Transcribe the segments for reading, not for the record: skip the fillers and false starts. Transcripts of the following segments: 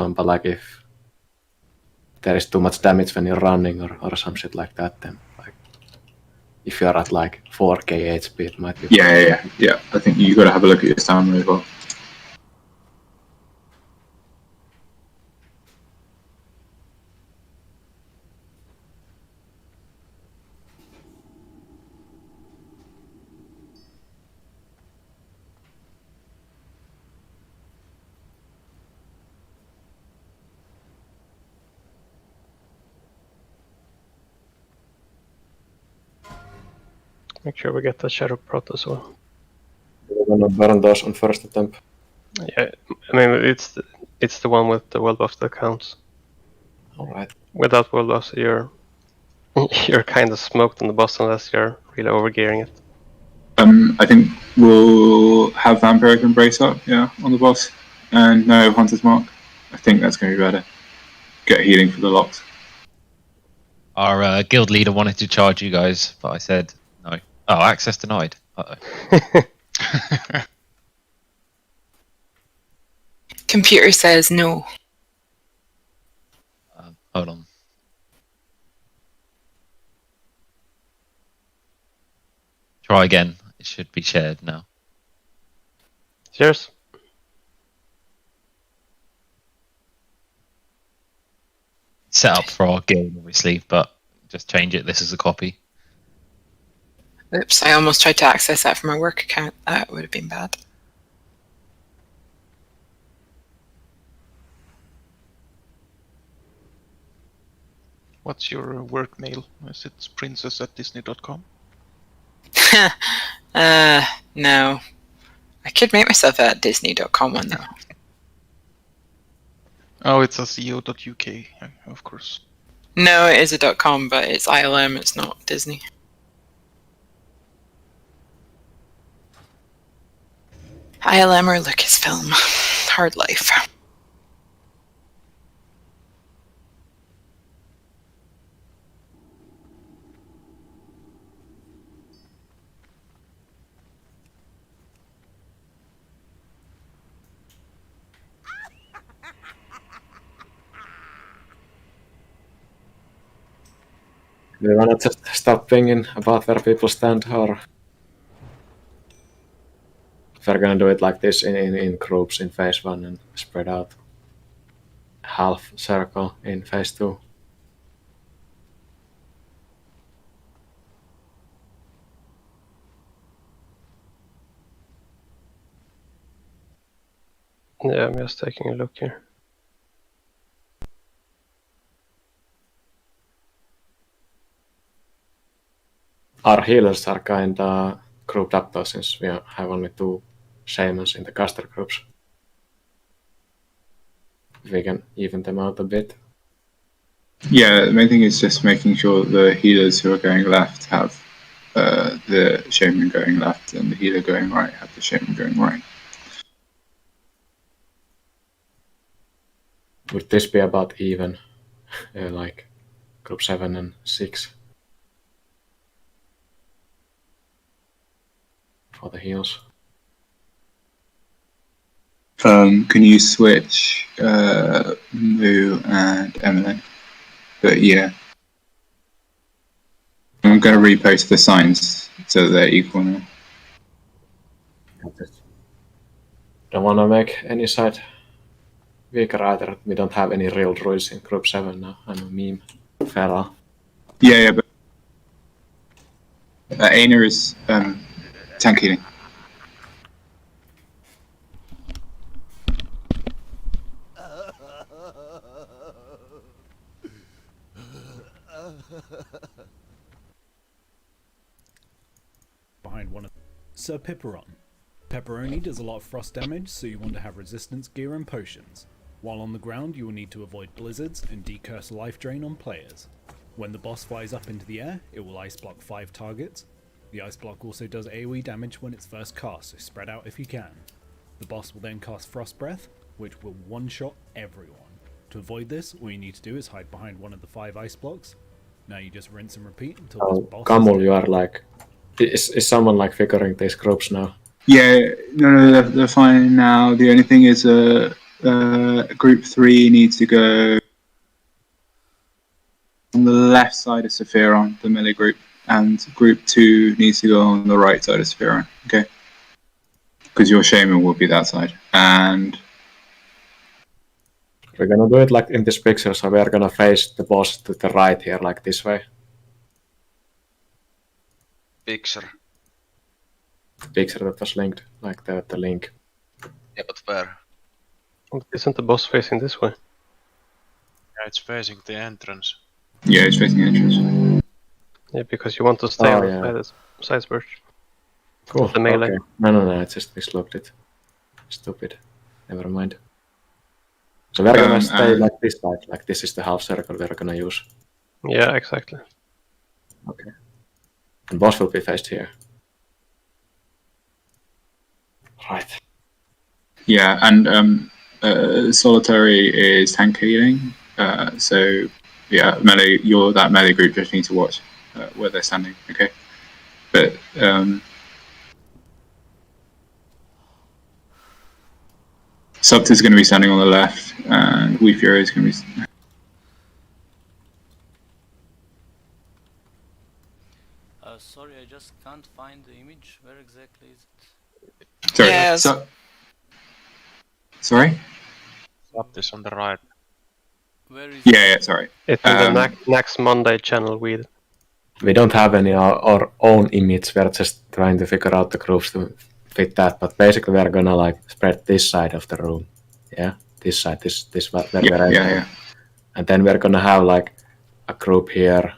one, but like if there is too much damage when you're running or some shit like that, then like if you're at like 4k HP, it might be. Yeah. I think you got to have a look at your stamina as well. Make sure we get the Shadow Prot as well. We're gonna burn those on first attempt. Yeah, I mean it's the one with the world buff that counts. Alright. Without world buffs, you're kind of smoked on the boss unless you're really overgearing it. I think we'll have Vampiric Embrace up, on the boss, and no Hunter's Mark. I think that's going to be better. Get healing for the locks. Our guild leader wanted to charge you guys, but I said no. Oh, access denied. Uh-oh. Computer says no. Hold on. Try again. It should be shared now. Cheers. Set up for our guild, obviously, but just change it. This is a copy. Oops, I almost tried to access that from my work account. That would have been bad. What's your work mail? Is it princess@disney.com? No. I could make myself a disney.com one though. Oh, it's a co.uk, of course. No, it is a .com, but it's ILM, it's not Disney. ILM or Lucasfilm. Hard life. Do you wanna just stop thinking about where people stand, or if we're gonna do it like this in groups in phase 1 and spread out half circle in phase 2? Yeah, I'm just taking a look here. Our healers are kinda grouped up though, since we have only 2 shamans in the caster groups. We can even them out a bit. Yeah, the main thing is just making sure the healers who are going left have the shaman going left, and the healer going right have the shaman going right. Would this be about even, like group 7 and 6 for the heals? Can you switch Moo and Emily? But yeah. I'm going to repost the signs so they're equal now. Don't want to make any side weaker either. We don't have any real druids in group 7 now. I'm a meme fella. Yeah, but Aina is tank healing. Behind one of Sapphiron. Pepperoni does a lot of frost damage, so you want to have resistance gear and potions. While on the ground, you will need to avoid blizzards and decurse life drain on players. When the boss flies up into the air, it will ice block 5 targets. The ice block also does AoE damage when it's first cast, so spread out if you can. The boss will then cast Frost Breath, which will one-shot everyone. To avoid this, all you need to do is hide behind one of the 5 ice blocks. Now you just rinse and repeat until this boss Kamul, you are like... Is someone like figuring these groups now? Yeah, no, they're fine now. The only thing is Group 3 needs to go on the left side of Sapphiron, the melee group, and Group 2 needs to go on the right side of Sapphiron, okay? Because your shaman will be that side. And We're gonna do it like in this picture, so we are gonna face the boss to the right here, like this way. Picture. The picture that was linked, like the link. Yeah, but where? Isn't the boss facing this way? Yeah, it's facing the entrance. yeah, it's facing the entrance. Yeah, because you want to stay Oh, on yeah. the side birch. Cool. The melee. Okay. No, I just mislooked it. Stupid. Never mind. So we're gonna stay like this side, like this is the half circle we're gonna use. Yeah, exactly. Okay. And boss will be faced here. Right. Yeah, and solitary is tank healing. So yeah, melee. That melee group just need to watch where they're standing. Okay, but Supt is going to be standing on the left, and We Fury is going to be. Sorry, I just can't find the image. Where exactly is it? Sorry. Yes. Sorry. Up is on the right. Where is Yeah. Sorry. It's in the next Monday channel weed. We don't have any our own image. We're just trying to figure out the groups to fit that. But basically, we're gonna like spread this side of the room. Yeah, this side, this where we're entering. Yeah. And then we're gonna have like a group here,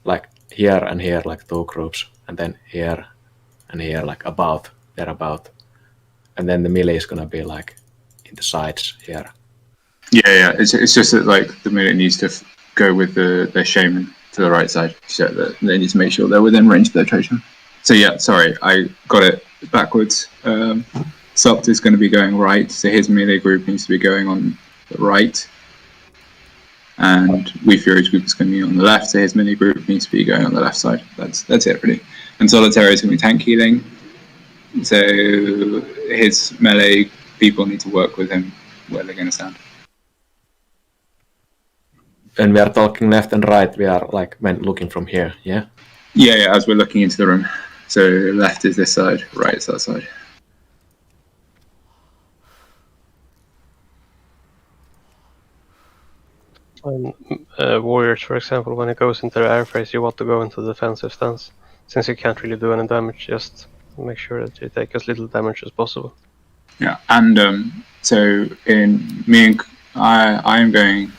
like here and here, like two groups, and then here and here, like thereabout. And then the melee is gonna be like in the sides here. Yeah. It's just that like the melee needs to go with the shaman to the right side, so that they need to make sure they're within range of their totem. So yeah, sorry, I got it backwards. Supt is going to be going right, so his melee group needs to be going on the right. And We Fury's group is going to be on the left, so his melee group needs to be going on the left side. That's it, really. And Solitary is going to be tank healing, so his melee people need to work with him where they're going to stand. When we are talking left and right, we are like when looking from here, yeah? Yeah, as we're looking into the room. So left is this side, right is that side. Warriors, for example, when it goes into the air phase, you want to go into the defensive stance. Since you can't really do any damage, just make sure that you take as little damage as possible. Yeah, and so in me and I am going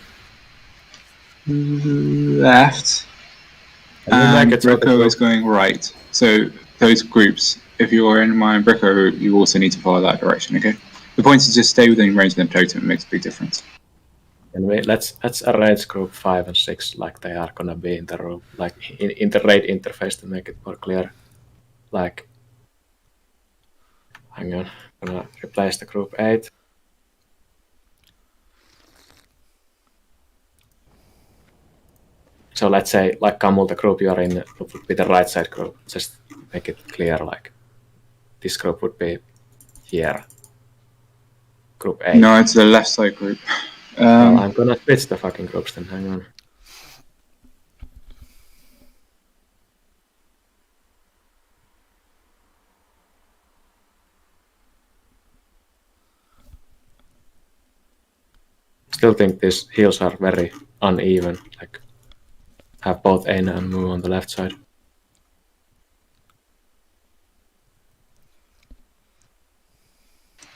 left, and Bricko is going right. So those groups, if you're in my Bricko, you also need to follow that direction. Okay. The point is just stay within range of the totem. It makes a big difference. And let's arrange group 5 and 6 like they are gonna be in the room, like in the raid interface to make it more clear. Like, hang on, I'm gonna replace the group 8. So let's say, like Kamul, the group you are in would be the right side group. Just make it clear, like this group would be here. Group 8. No, it's the left side group. Well, I'm gonna switch the fucking groups then, hang on. Still think these heals are very uneven, like have both Aina and Mu on the left side.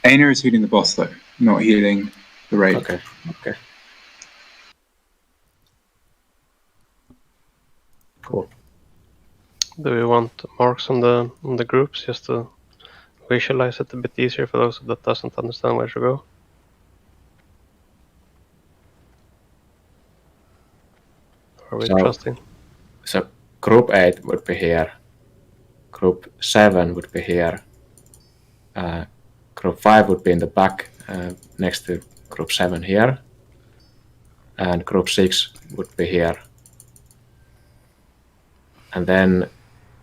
Aina is healing the boss though, not healing the raid. Okay. Cool. Do we want marks on the groups just to visualize it a bit easier for those that doesn't understand where to go? Are we trusting? So group 8 would be here. Group 7 would be here. Group 5 would be in the back next to group 7 here. And group 6 would be here. And then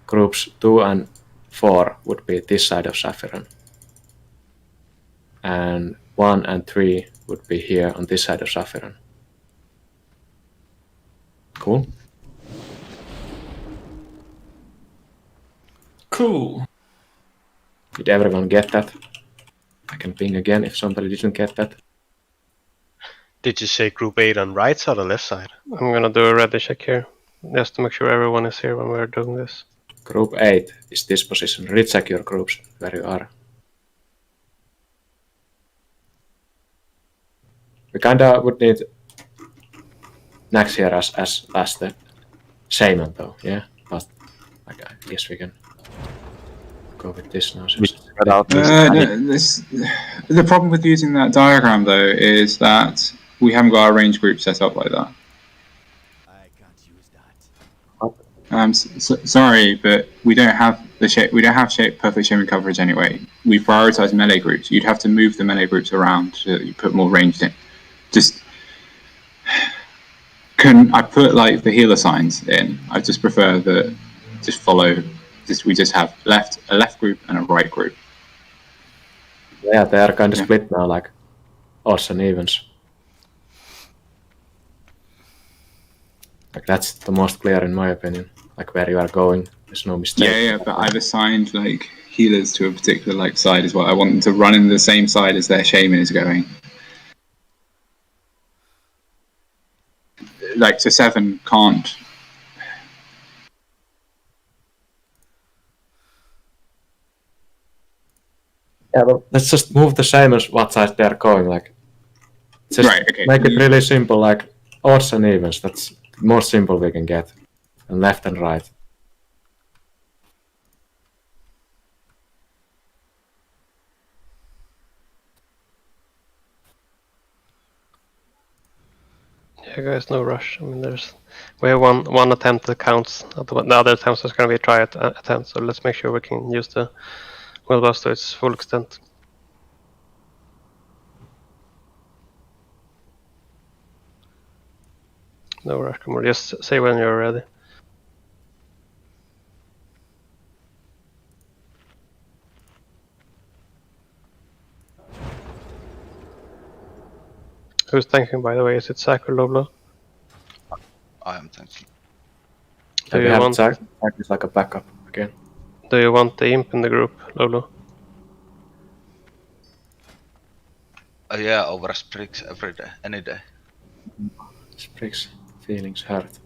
groups 2 and 4 would be this side of Sapphiron. And 1 and 3 would be here on this side of Sapphiron. Cool. Cool. Did everyone get that? I can ping again if somebody didn't get that. Did you say group 8 on right side or left side? I'm gonna do a ready check here, just to make sure everyone is here when we're doing this. Group 8 is this position. Recheck your groups where you are. We kinda would need Nax here as the shaman though, yeah? But like, I guess we can go with this now. The problem with using that diagram though is that we haven't got our range group set up like that. Sorry, but we don't have perfect shaman coverage anyway. We prioritize melee groups. You'd have to move the melee groups around so that you put more ranged in. I put like the healer signs in. I just prefer that we just have a left group and a right group. Yeah, they are kind of split now, like odds and evens. Like that's the most clear in my opinion. Like where you are going, there's no mistake. Yeah, but I've assigned like healers to a particular like side as well. I want them to run in the same side as their shaman is going. Like so 7 can't. Yeah, well, let's just move the same as what side they're going. Like, just make it really simple, like odds and evens. That's the most simple we can get, and left and right. Yeah, guys, no rush. I mean, we have one attempt that counts. The other attempts is going to be a try attempt. So let's make sure we can use the will bust to its full extent. No rush, come on. Just say when you're ready. Who's tanking, by the way? Is it Zach or Loblo? I am tanking. Do you want Zach is like a backup again? Do you want the imp in the group, Loblo? Yeah, over Spriggs every day, any day. Spriggs, feelings hurt.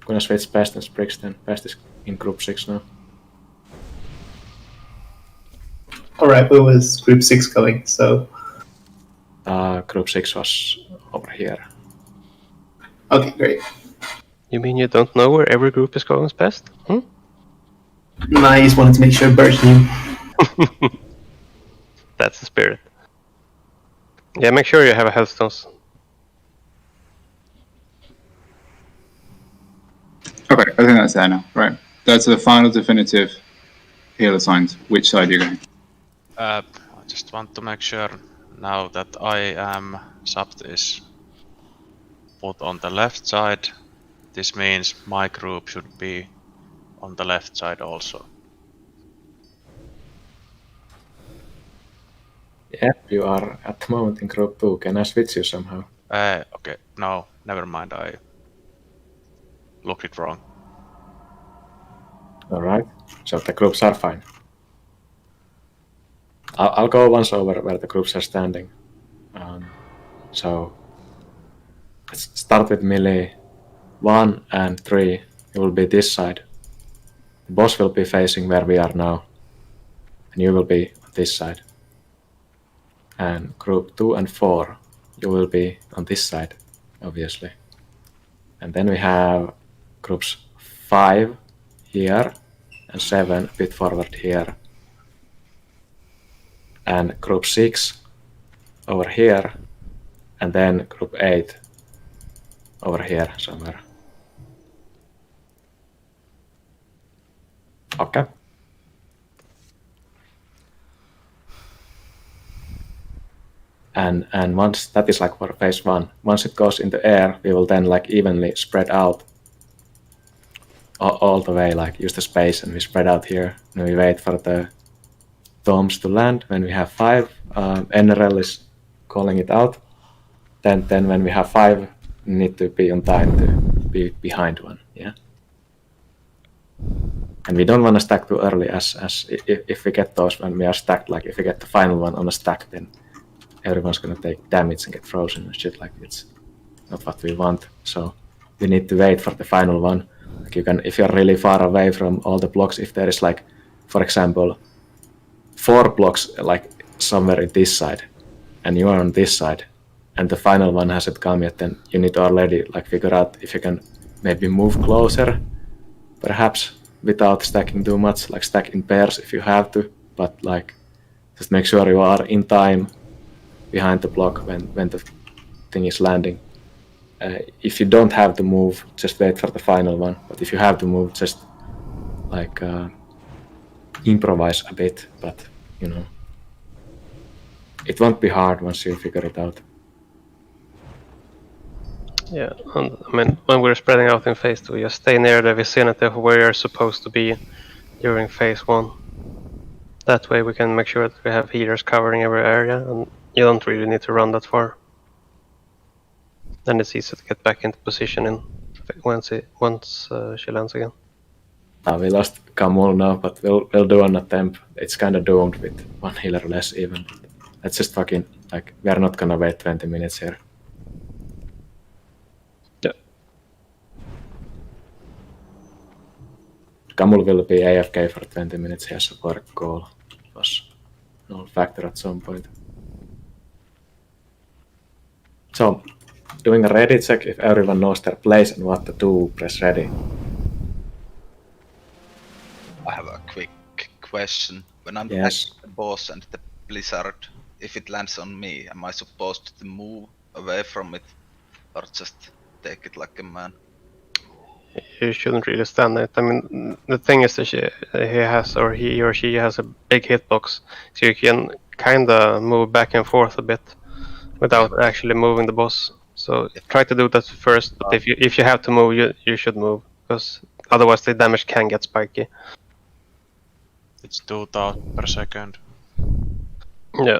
I'm gonna switch Pest and Spriggs then. Pest is in group 6 now. Alright, where was group 6 going? So group 6 was over here. Okay, great. You mean you don't know where every group is going best? Hmm? No, I just wanted to make sure Birch knew. That's the spirit. Yeah, make sure you have a healthstones. Okay, I think that's there now. Right, that's the final definitive healer signs. Which side are you going? I just want to make sure now that I am Sapt is put on the left side. This means my group should be on the left side also. Yep, you are at the moment in group 2. Can I switch you somehow? Okay, no, never mind. I looked it wrong. Alright, so the groups are fine. I'll go once over where the groups are standing. So let's start with melee. 1 and 3, it will be this side. The boss will be facing where we are now. And you will be on this side. And group 2 and 4, you will be on this side, obviously. And then we have groups 5 here and 7 a bit forward here. And group 6 over here. And then group 8 over here somewhere. Okay. And once that is like for phase 1, once it goes in the air, we will then like evenly spread out all the way, like use the space and we spread out here. And we wait for the tombs to land when we have 5. NRL is calling it out. Then when we have 5, we need to be on time to be behind 1. Yeah. And we don't want to stack too early, as if we get those when we are stacked, like if we get the final one on a stack, then everyone's gonna take damage and get frozen and shit. Like it's not what we want. So we need to wait for the final one. Like you can, if you're really far away from all the blocks, if there is like, for example, 4 blocks like somewhere in this side, and you are on this side, and the final one hasn't come yet, then you need to already like figure out if you can maybe move closer, perhaps without stacking too much, like stack in pairs if you have to, but like just make sure you are in time behind the block when the thing is landing. If you don't have to move, just wait for the final one, but if you have to move, just like improvise a bit, but you know, it won't be hard once you figure it out. Yeah, and I mean, when we're spreading out in phase 2, just stay near the vicinity of where you're supposed to be during phase 1. That way we can make sure that we have healers covering every area, and you don't really need to run that far. Then it's easy to get back into position once she lands again. We lost Kamul now, but we'll do an attempt. It's kind of doomed with 1 healer less even. Let's just fucking, like, we are not gonna wait 20 minutes here. Kamul will be AFK for 20 minutes. He has a work call. It was null factor at some point. So, doing a ready check. If everyone knows their place and what to do, press ready. I have a quick question. When I'm Yes. at the boss and the blizzard, if it lands on me, am I supposed to move away from it or just take it like a man? You shouldn't really stand it. I mean, the thing is that he or she has a big hitbox, so you can kind of move back and forth a bit without actually moving the boss. So try to do that first. But if you have to move, you should move, because otherwise the damage can get spiky. It's 2,000 per second. Yeah.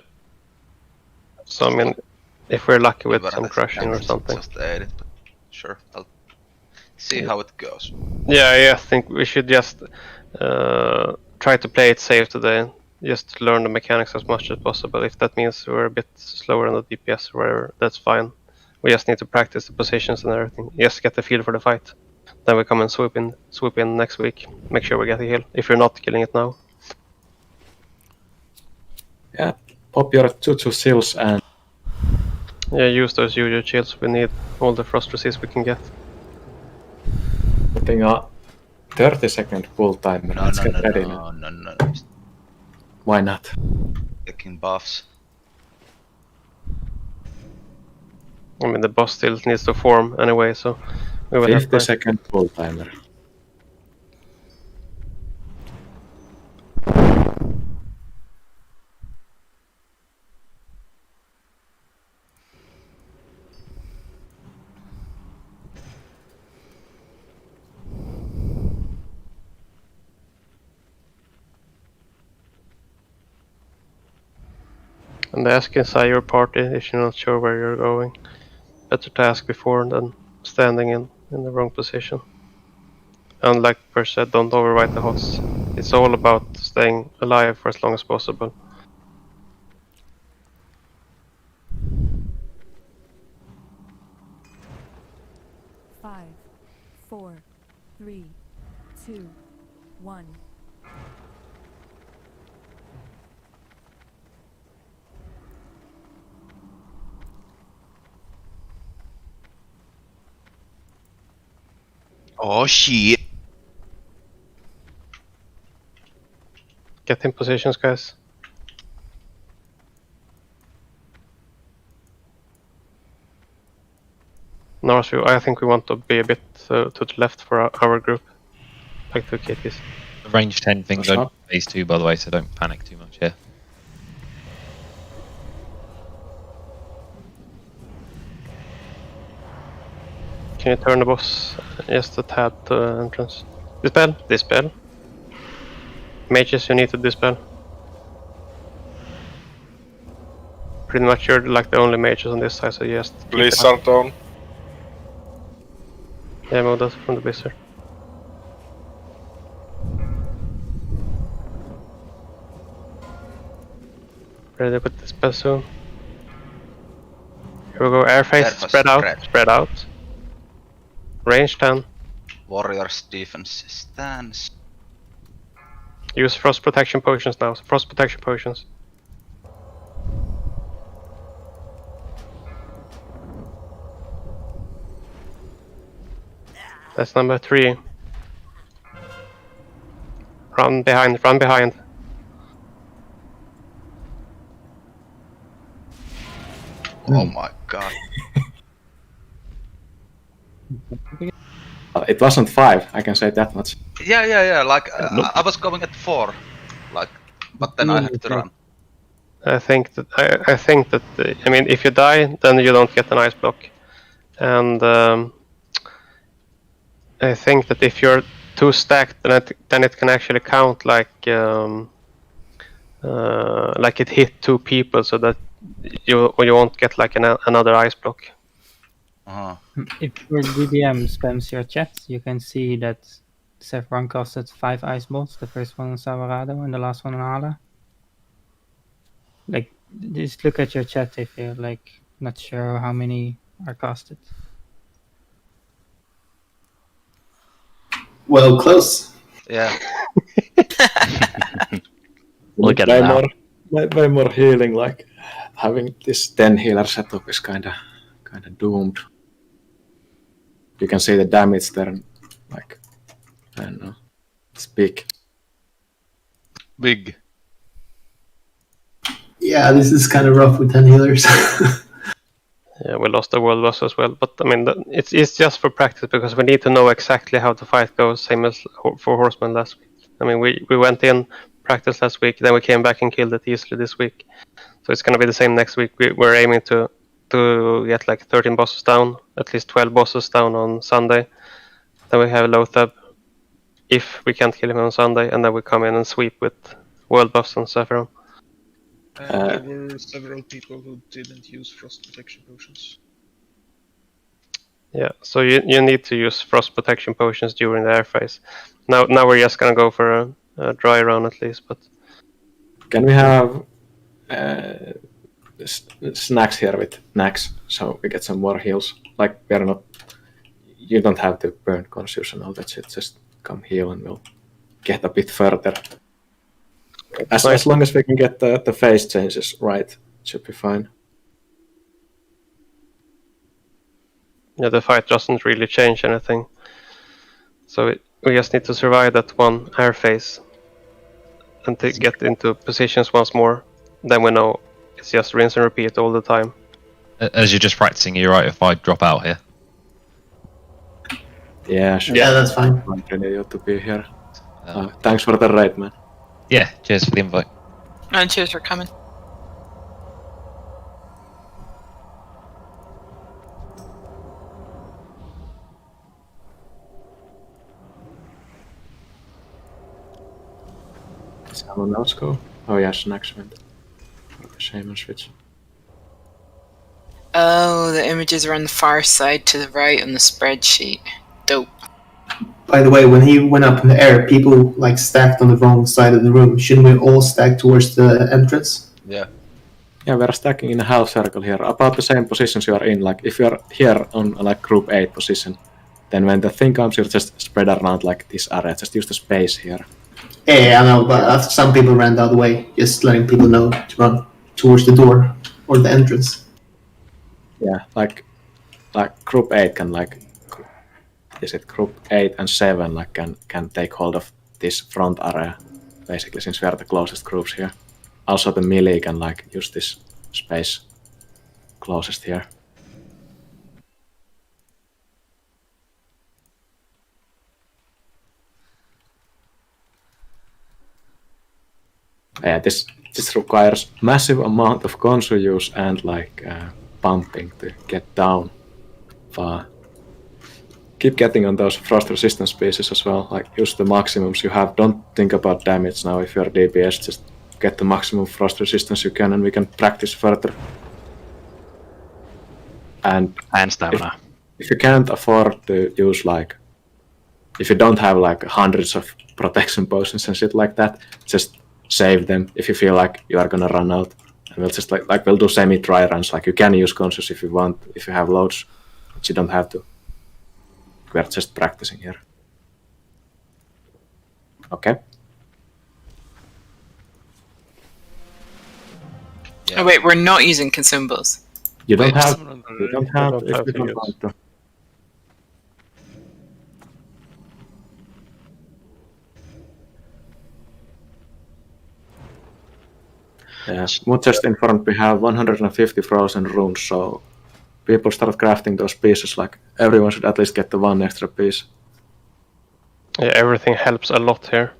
So I mean, if we're lucky with some Whatever crushing or damage, something. Just add it, but sure, I'll see how it goes. Yeah, I think we should just try to play it safe today. Just learn the mechanics as much as possible. If that means we're a bit slower on the DPS or whatever, that's fine. We just need to practice the positions and everything. Just get the feel for the fight. Then we come and swoop in next week. Make sure we get a heal, if you're not killing it now. Yeah, pop your Jutsu seals and... Yeah, use those Juju shields. We need all the frost resist we can get. Putting a 30-second pull timer. Let's get ready no. Why not? Taking buffs. I mean, the boss still needs to form anyway, so we will have 50-second pull timer. And ask inside your party if you're not sure where you're going. Better to ask before than standing in the wrong position. And like Per said, don't overwrite the HOTS. It's all about staying alive for as long as possible. Five, 4, 3, 2, 1. Oh shit! Get in positions, guys. Northview, I think we want to be a bit to the left for our group. Like the KTs. The range 10 thing's What's on phase 2, by the way, so don't panic too much here. Can you turn the boss just a tad to the entrance? Dispel! Dispel! Mages, you need to dispel. pretty much you're like the only mages on this side, so you just keep it up. Blizzard on. Yeah, move that from the blizzard. Ready to put this spell soon. Here we go, airface, spread out. Range 10. Warriors defense stance. Use frost protection potions now, frost protection potions. That's number 3. Run behind, run behind. Oh my god. It wasn't 5, I can say that much. Yeah. Like I was going at 4, like, but then I had to run. I think that I mean, if you die, then you don't get an ice block, and I think that if you're too stacked, then it can actually count like it hit 2 people, so that you won't get like another ice block. If your DDM spams your chat, you can see that Sapphiron costed 5 ice bolts. The first one on Savarado and the last one on Hala. Like, just look at your chat if you're like not sure how many are costed. Well, close. Yeah. Look at way that. Way more healing. Like having this 10 healer setup is kinda doomed. You can see the damage there. Like, I don't know. It's big. Big. Yeah, this is kind of rough with 10 healers. Yeah, we lost the world boss as well, but I mean, it's just for practice because we need to know exactly how the fight goes, same as for Horseman last week. I mean, we went in, practiced last week, then we came back and killed it easily this week. So it's going to be the same next week. We're aiming to get like 13 bosses down, at least 12 bosses down on Sunday. Then we have Lothab, if we can't kill him on Sunday, and then we come in and sweep with world buffs on Sapphiron. There were several people who didn't use frost protection potions. Yeah, so you need to use frost protection potions during the air phase. Now we're just gonna go for a dry round at least, but can we have snacks here with Nax so we get some more heals? Like, we're not. You don't have to burn conscious and all that shit. Just come heal and we'll get a bit further. As long as we can get the phase changes right, it should be fine. yeah, the fight doesn't really change anything. So we just need to survive that one air phase and to get into positions once more. Then we know it's just rinse and repeat all the time. As you're just practicing, you're right if I drop out here. Yeah, sure. Yeah, that's fine. I'm ready to be here. Thanks for the raid, man. Yeah, cheers for the invite. And cheers for coming. Does someone else go? Oh yeah, Snacks went. Shaman switch. Oh, the images are on the far side to the right on the spreadsheet. Dope. By the way, when he went up in the air, people like stacked on the wrong side of the room. Shouldn't we all stack towards the entrance? Yeah. Yeah, we're stacking in a half circle here, about the same positions you are in. Like, if you're here on like group 8 position, then when the thing comes, you just spread around like this area. Just use the space here. Yeah, I know, but some people ran the other way, just letting people know to run towards the door or the entrance. Yeah, like group 8 can like, is it group 8 and 7 like can take hold of this front area, basically, since we are the closest groups here. Also the melee can like use this space closest here. Yeah, this requires massive amount of console use and like pumping to get down. But keep getting on those frost resistance pieces as well. Like, use the maximums you have. Don't think about damage now. If you're DPS, just get the maximum frost resistance you can, and we can practice further. And stamina. If you can't afford to use if you don't have hundreds of protection potions and shit like that, just save them if you feel like you are gonna run out. And we'll just we'll do semi-dry runs. You can use conscious if you want, if you have loads, but you don't have to. We are just practicing here. Okay. Oh wait, we're not using consumables. You don't Wait, have. You don't have if you don't want to. Yeah, Mood just informed we have 150 frozen runes, so people start crafting those pieces. Everyone should at least get the one extra piece. Yeah, everything helps a lot here.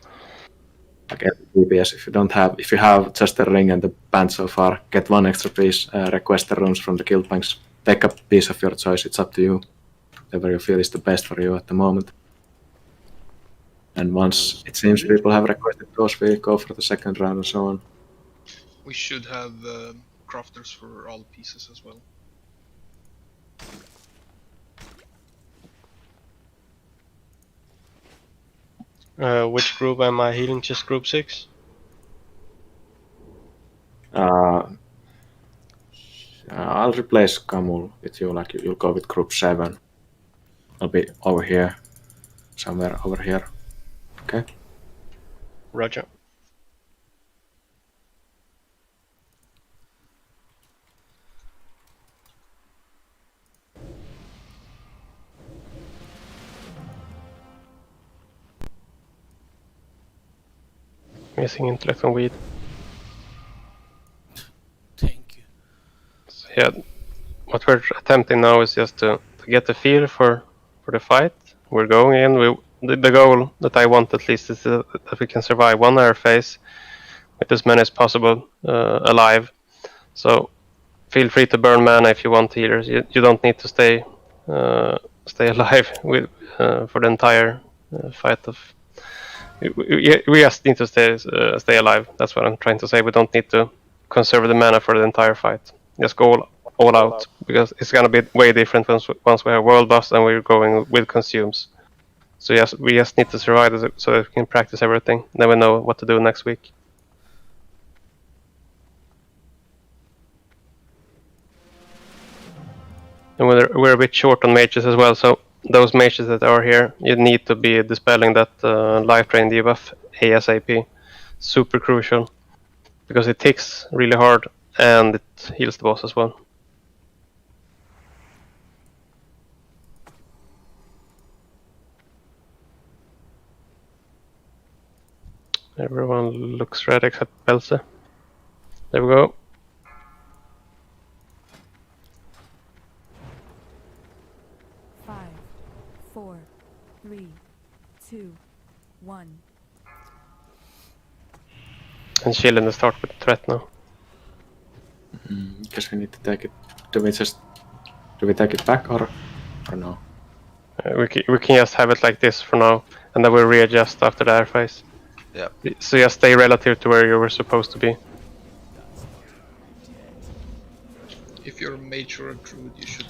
DPS, if you have just the ring and the band so far, get one extra piece. Request the runes from the guild banks. Take a piece of your choice. It's up to you. Whatever you feel is the best for you at the moment. And once it seems people have requested those, we go for the second round and so on. We should have crafters for all pieces as well. Which group am I healing? Just group 6? I'll replace Kamul with you. You'll go with group 7. I'll be over here, somewhere over here. Okay. Roger. Missing intellect on weed. Thank you. So yeah, what we're attempting now is just to get the feel for the fight. We're going in. The goal that I want at least is that we can survive one air phase with as many as possible alive. So feel free to burn mana if you want healers. You don't need to stay alive for the entire fight of. We just need to stay alive. That's what I'm trying to say. We don't need to conserve the mana for the entire fight. Just go all out, because it's gonna be way different once we have world buffs and we're going with consumes. So yes, we just need to survive so that we can practice everything. Then we know what to do next week. And we're a bit short on mages as well, so those mages that are here, you need to be dispelling that life drain debuff ASAP. Super crucial, because it ticks really hard and it heals the boss as well. Everyone looks ready except Belse. There we go. Five, 4, 3, 2, 1. And chill in the start with the threat now. Guess we need to take it. Do we take it back or no? We can just have it like this for now, and then we'll readjust after the air phase. Yeah. So just stay relative to where you were supposed to be. If you're a mage or a druid, you should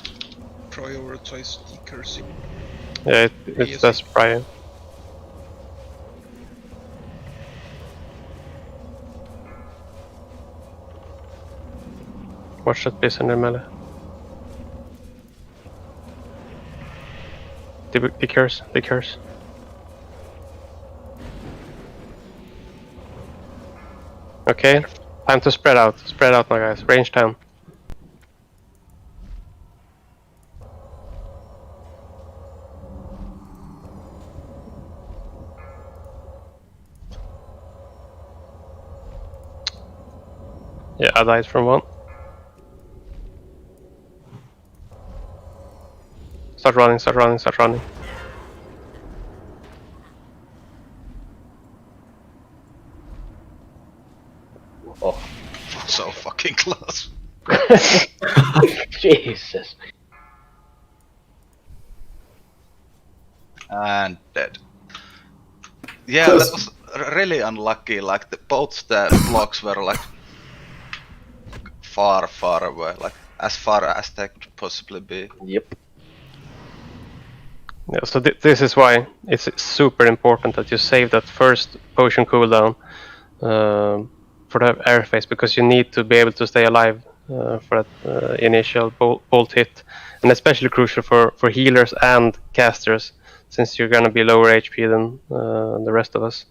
prioritize decursing. Yeah, it's less prior. Watch that piece in their melee. The curse. Okay, time to spread out. Spread out now, guys. Range down. Yeah, I died from one. Start running. Oh, so fucking close. Jesus. And dead. Yeah, Close. that was really unlucky. Like both the blocks were like far away, like as far as they could possibly be. Yep. Yeah, so this is why it's super important that you save that first potion cooldown for the air phase, because you need to be able to stay alive for that initial bolt hit, and especially crucial for healers and casters, since you're gonna be lower HP than the rest of us.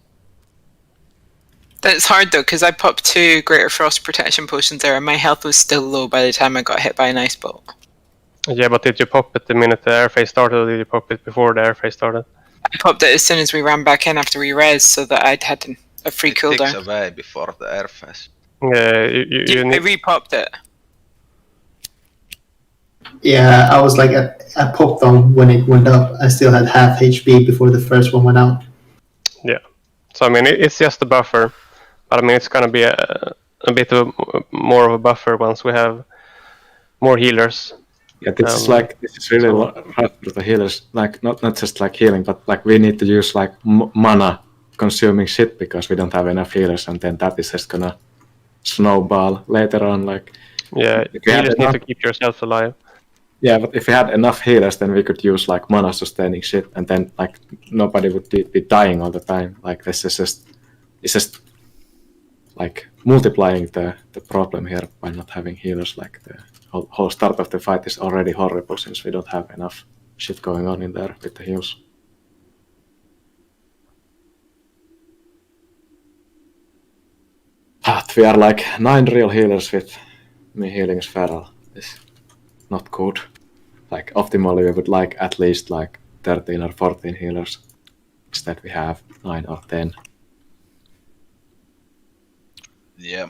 That's hard though, because I popped 2 Greater Frost Protection potions there, and my health was still low by the time I got hit by an ice bolt. Yeah, but did you pop it the minute the air phase started, or did you pop it before the air phase started? I popped it as soon as we ran back in after we res, so that I'd had a free It ticks cooldown. away before the air phase. Yeah, you I need... re-popped it. Yeah, I was like, I popped on when it went up. I still had half HP before the first one went out. Yeah. So I mean, it's just a buffer, but I mean, it's gonna be a bit of more of a buffer once we have more healers. Yeah, this is really hard for the healers. Like not just like healing, but like we need to use like mana consuming shit because we don't have enough healers, and then that is just gonna snowball later on. Like yeah, healers need to keep yourself alive. Yeah, but if we had enough healers, then we could use like mana sustaining shit, and then like nobody would be dying all the time. Like this is just like multiplying the problem here by not having healers. Like the whole start of the fight is already horrible since we don't have enough shit going on in there with the heals. But we are like 9 real healers with me healing Feral. It's not good. Like optimally we would like at least like 13 or 14 healers. Instead we have 9 or 10. Yeah.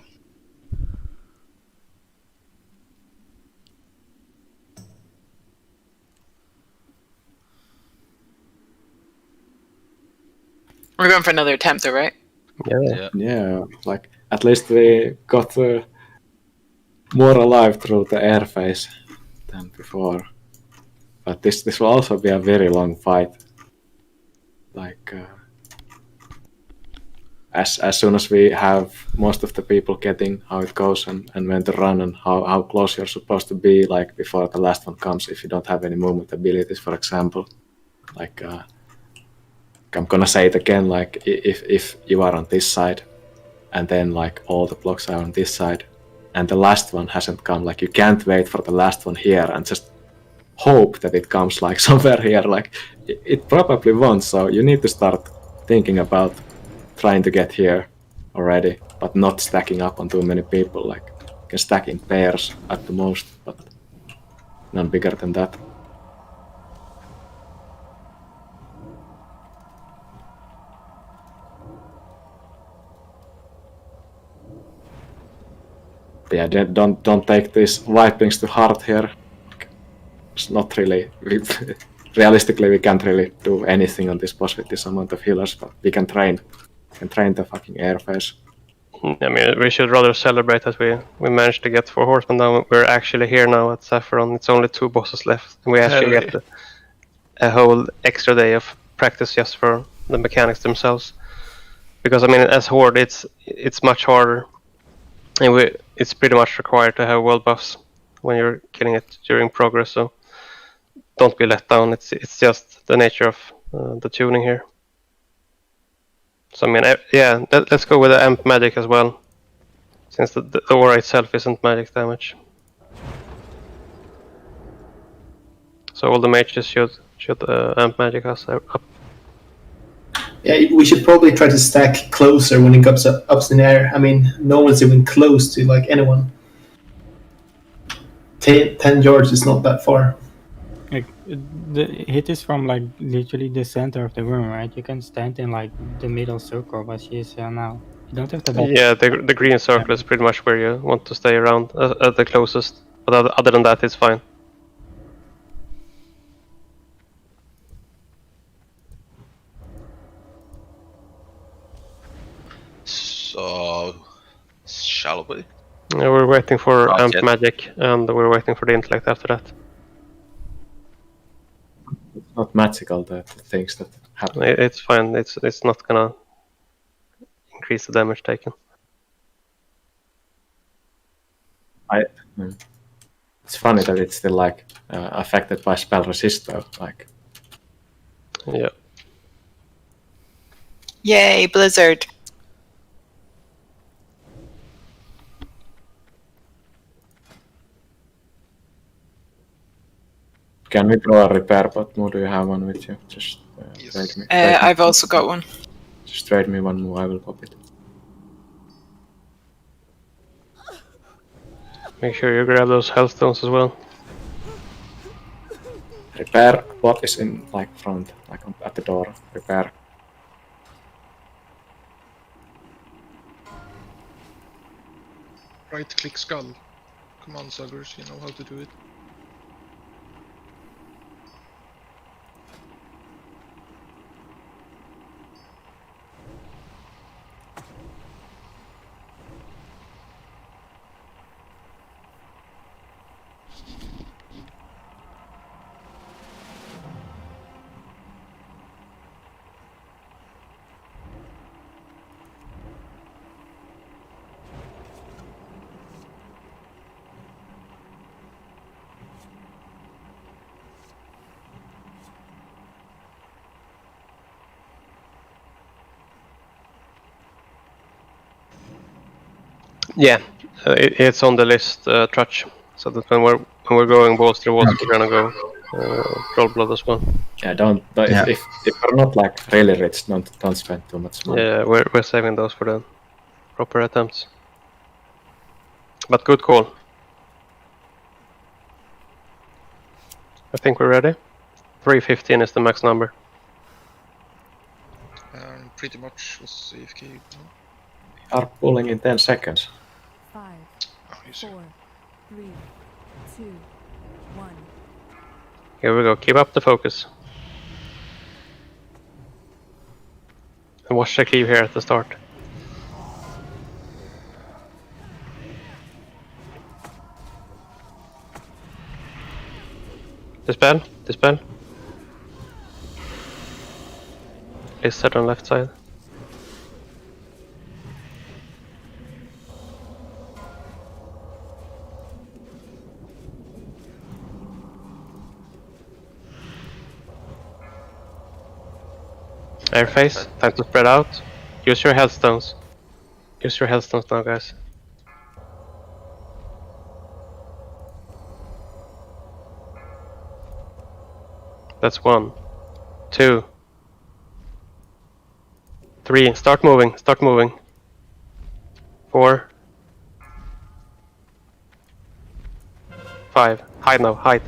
We're going for another attempt though, right? Yeah, like at least we got more alive through the air phase than before. But this will also be a very long fight. Like as soon as we have most of the people getting how it goes and when to run and how close you're supposed to be, like before the last one comes, if you don't have any movement abilities, for example. Like I'm gonna say it again, like if you are on this side and then like all the blocks are on this side and the last one hasn't come, like you can't wait for the last one here and just hope that it comes like somewhere here. Like it probably won't, so you need to start thinking about trying to get here already, but not stacking up on too many people. Like you can stack in pairs at the most, but none bigger than that. But yeah, don't take these wipings to heart here. It's not really. Realistically, we can't really do anything on this boss with this amount of healers, but we can train. We can train the fucking air phase. I mean, we should rather celebrate that we managed to get 4 horsemen down. We're actually here now at Sapphiron. It's only 2 bosses left, and we actually get a whole extra day of practice just for the mechanics themselves. Because I mean, as Horde, it's much harder, and it's pretty much required to have world buffs when you're killing it during progress. So don't be let down. It's just the nature of the tuning here. So I mean, yeah, let's go with the amp magic as well, since the aura itself isn't magic damage. So all the mages should amp magic us up. Yeah, we should probably try to stack closer when it comes up in the air. I mean, no one's even close to like anyone. 10 yards is not that far. Like, the hit is from like literally the center of the room, right? You can stand in like the middle circle as she is here now. You don't have to. Yeah, the green circle is pretty much where you want to stay around at the closest. But other than that, it's fine. So, shall we? Yeah, we're waiting for amp magic, and we're waiting for the intellect after that. It's not magical, the things that happen. It's fine. It's not gonna increase the damage taken. It's funny that it's still like affected by spell resist though. Like, yeah. Yay, Blizzard. can we draw a repair bot move? Do you have one with you? Just trade me. I've also got one. Just trade me one move. I will pop it. Make sure you grab those health stones as well. Repair bot is in like front, like at the door. Repair. Right click skull. Come on, Suggers, you know how to do it. Yeah, it's on the list, Trutch. So that when we're going balls to the walls, we're gonna go troll blood as well. Yeah, don't if you're not like really rich, don't spend too much money. Yeah, we're saving those for the proper attempts. But good call. I think we're ready. 315 is the max number. Pretty much was AFK. We are pulling in 10 seconds. 5, 4, 3, 2, 1. Here we go. Keep up the focus. And watch the cleave here at the start. Dispel. Dispel. Lizard on left side. Airface, time to spread out. Use your healthstones. Use your healthstones now, guys. That's 1, 2, 3. Start moving. Start moving. 4, 5. Hide now. Hide.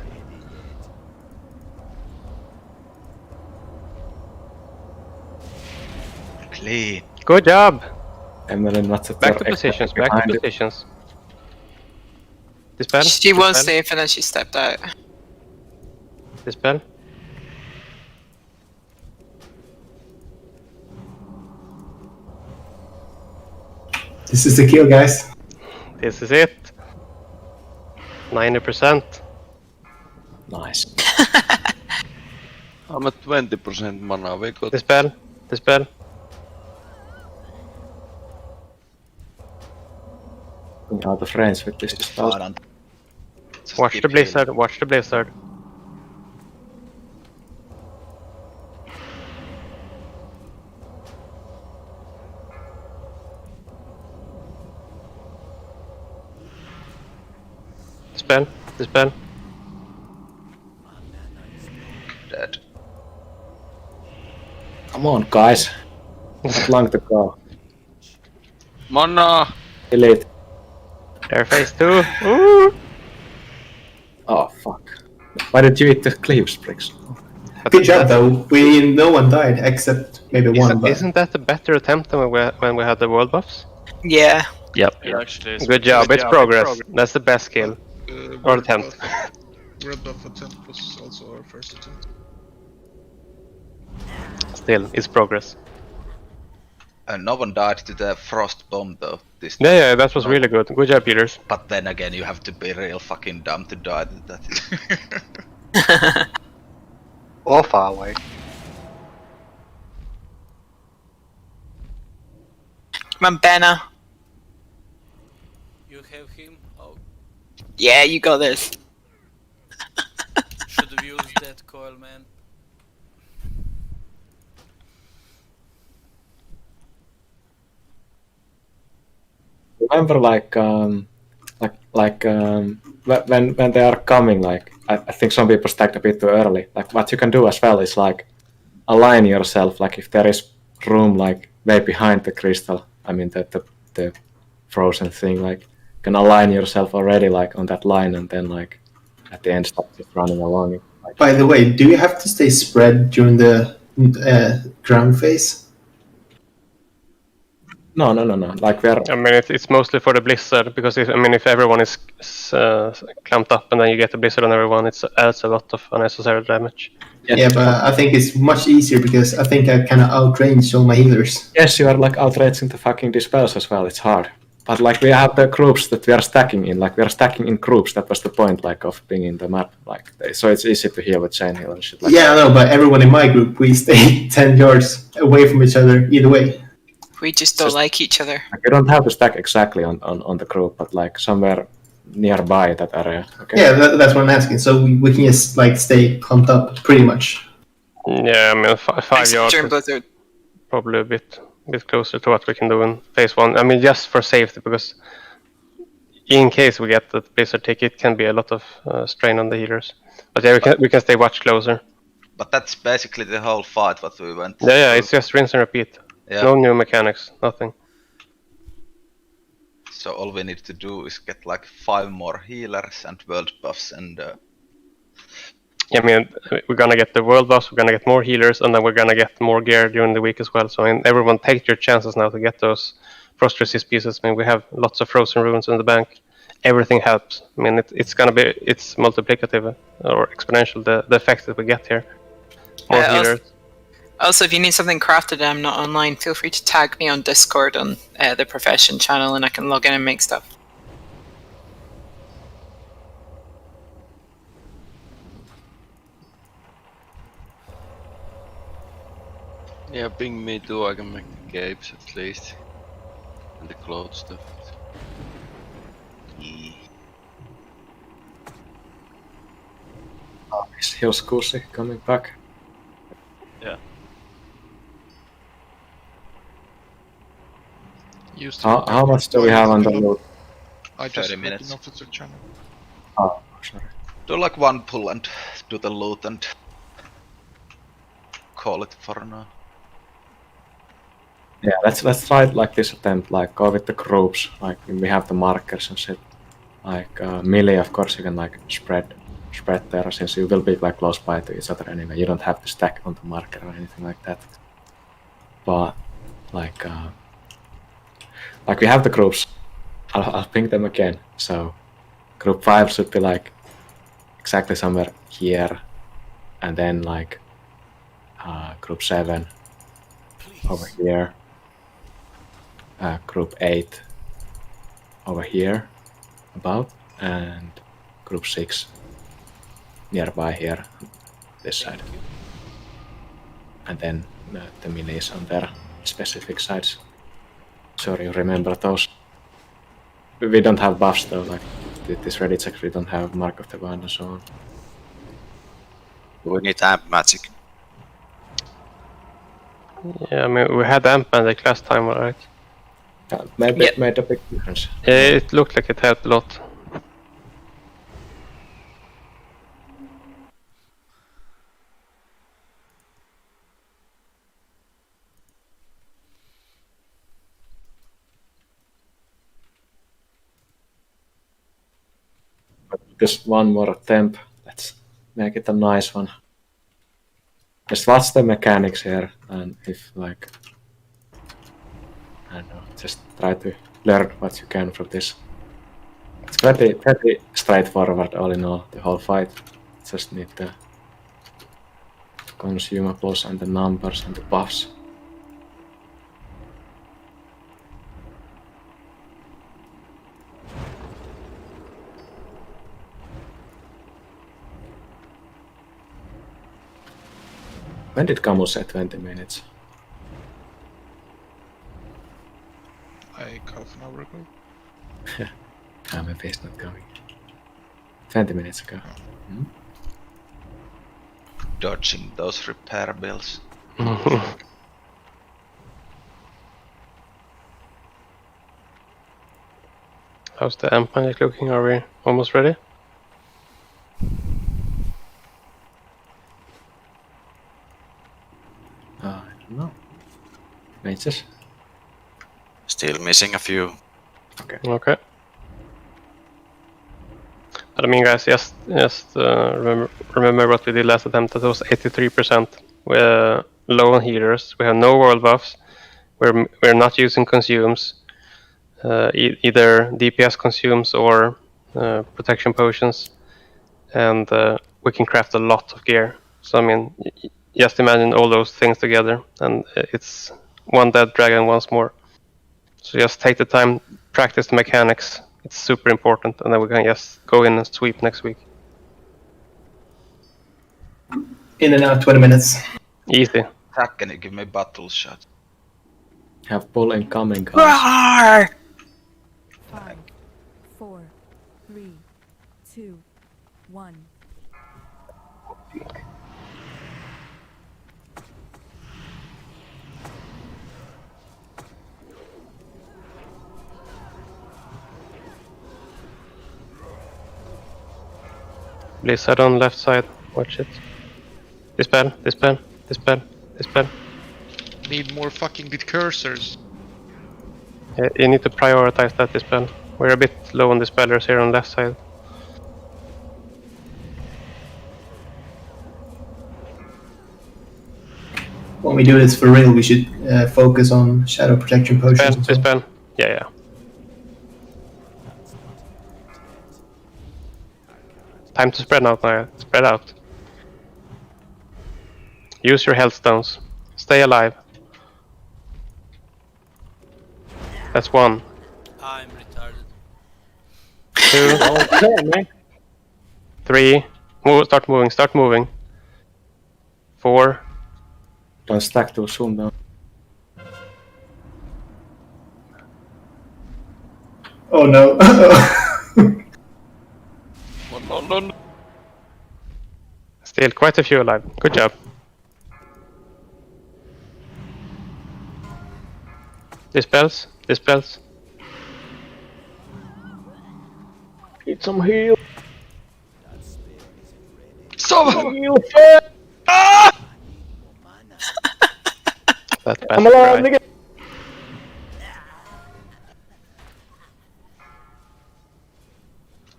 Clean. Good job. And then what's Back to positions. Back to positions. Dispel. She was safe and then she stepped out. Dispel. This is the kill, guys. This is it. 90%. Nice. I'm at 20% mana. We got Dispel. Dispel. Out of range with this dispel. Watch the blizzard. Watch the blizzard. Dispel. Dispel. Dead. Come on, guys. Not long to go. mana. Elite. Air phase 2. Ooh. Oh fuck. Why did you eat the cleave springs? Good job, though. No one died except maybe one. But Isn't that a better attempt than when we had the world buffs? Yeah. Yep. Actually, Good job. It's progress. That's the best kill. Or attempt. Red buff attempt was also our first attempt. Still, it's progress. No one died to the frost bomb though. This Yeah, yeah, that was really good. Good job, Peters. But then again, you have to be real fucking dumb to die to that. Or far away. Come on, Benna. You have him? Oh, Yeah, you got this. should have used that coil, man. Remember, when they are coming, like I think some people stacked a bit too early. Like what you can do as well is like align yourself. Like if there is room, like way behind the crystal. I mean the frozen thing. Like you can align yourself already, like on that line, and then like at the end start just running along it. Like, By the way, do you have to stay spread during the ground phase? No. Like we're. I mean, it's mostly for the blizzard because if everyone is clamped up and then you get the blizzard on everyone, it adds a lot of unnecessary damage. Yes. Yeah, but I think it's much easier because I think I kind of outranged all my healers. Yes, you are like outraging the fucking dispels as well. It's hard. But like we have the groups that we are stacking in. Like we are stacking in groups. That was the point, like of being in the map. Like so, it's easy to heal with chain heal and shit. Like Yeah, I know, but everyone in my group, we stay 10 yards away from each other either way. We just don't like each other. Like, you don't have to stack exactly on the group, but like somewhere nearby that area. Okay. Yeah, that's what I'm asking. So we can just like stay clumped up pretty much. Yeah, I mean 5 yards. During Blizzard. Probably a bit closer to what we can do in phase 1. I mean, just for safety, because in case we get the blizzard tick, it can be a lot of strain on the healers. But yeah, we can stay much closer. But that's basically the whole fight what we went. Yeah, it's just rinse and repeat. Yeah. No new mechanics, nothing. So all we need to do is get like 5 more healers and world buffs and. I mean, we're gonna get the world buffs, we're gonna get more healers, and then we're gonna get more gear during the week as well. So I mean, everyone take your chances now to get those frost resist pieces. I mean, we have lots of frozen runes in the bank. Everything helps. I mean, it's multiplicative or exponential, the effect that we get here. More healers. Also, if you need something crafted and I'm not online, feel free to tag me on Discord on the Profession channel and I can log in and make stuff. Yeah, ping me too, I can make the capes at least. And the cloth stuff. Oh, is Hioskusi coming back? Yeah. How much do we have on the loot? I just 30 minutes. off the channel. Oh, sorry. Do like 1 pull and do the loot and call it for now. Yeah, let's try it like this attempt. Like go with the groups. Like we have the markers and shit. Like melee, of course, you can like spread there since you will be like close by to each other anyway. You don't have to stack on the marker or anything like that. But like we have the groups. I'll ping them again. So group 5 should be like exactly somewhere here, and then like group 7 over here. Group 8 over here, about, and group 6 nearby here, this side. And then the melees on their specific sides. Sure, you remember those. We don't have buffs though, like this ready check, we don't have Mark of the Wand and so on. We need amp magic. Yeah, I mean, we had amp magic last time, alright? Maybe it made a big difference. Yeah, it looked like it helped a lot. But just one more attempt. Let's make it a nice one. Just watch the mechanics here, and if like, I don't know, just try to learn what you can from this. It's pretty straightforward all in all, the whole fight. Just need the consumables and the numbers and the buffs. When did Camus say 20 minutes? half an hour ago. My face not going. 20 minutes ago. Dodging those repair bills. How's the amp magic looking? Are we almost ready? I don't know. Mages? Still missing a few. Okay. But I mean, guys, just remember what we did last attempt. That was 83%. We're low on healers. We have no world buffs. We're not using consumes. Either DPS consumes or protection potions, and we can craft a lot of gear. So I mean, just imagine all those things together, and it's one dead dragon once more. So just take the time, practice the mechanics. It's super important, and then we can just go in and sweep next week. In and out 20 minutes. Easy. Zach, can you give me battle shot? Have pull incoming, guys. Roar! 5, 4, 3, 2, 1. Blizzard on left side. Watch it. Dispel. Need more fucking bit cursors. You need to prioritize that dispel. We're a bit low on dispellers here on left side. When we do this for real, we should focus on shadow protection potions. Dispel. Yeah. Time to spread out now. Spread out. Use your health stones. Stay alive. That's 1. I'm retarded. 2. 3. Start moving. 4. Don't stack too soon though. Oh no. No. Still quite a few alive. Good job. Dispels. Need some heal. Some heal. That's bad. I'm alive again.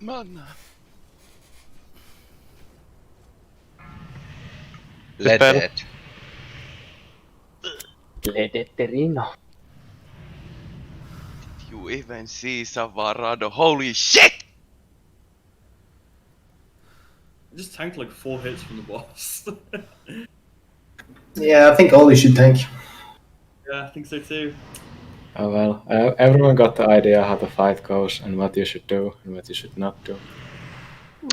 Man. Let it. Ledeterino. Did you even see Savarado? Holy shit! Just tanked like 4 hits from the boss. Yeah, I think Ollie should tank. Yeah, I think so too. Oh well, everyone got the idea how the fight goes and what you should do and what you should not do.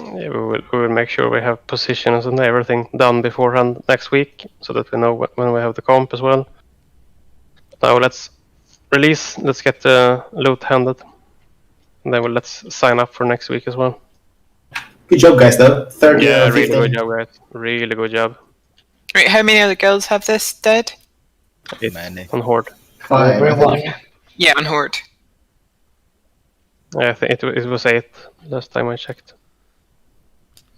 Yeah, we will make sure we have positions and everything done beforehand next week, so that we know when we have the comp as well. Now let's release. Let's get the loot handed, and then let's sign up for next week as well. Good job, guys. Though 30. Yeah, 15. really good job, guys. Really good job. Wait, how many other guilds have this dead? Many. On Horde. 5. Yeah, on Horde. I think it was 8 last time I checked.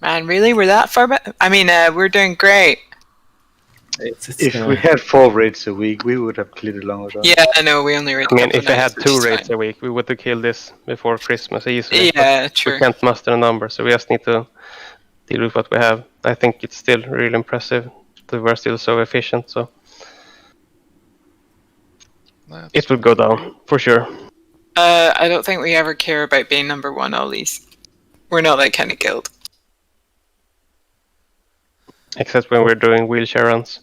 Man, really? We're that far back? I mean, we're doing great. If we had 4 raids a week, we would have cleared it long ago. Yeah, I know, we only raided I mean, a couple if we had nights, 2 which is raids fine. a week, we would have killed this before Christmas easily. Yeah, but true. We can't muster a number, so we just need to deal with what we have. I think it's still really impressive that we're still so efficient, so it will go down, for sure. I don't think we ever care about being number 1, Ollies. We're not that kind of guild. Except when we're doing wheelchair runs.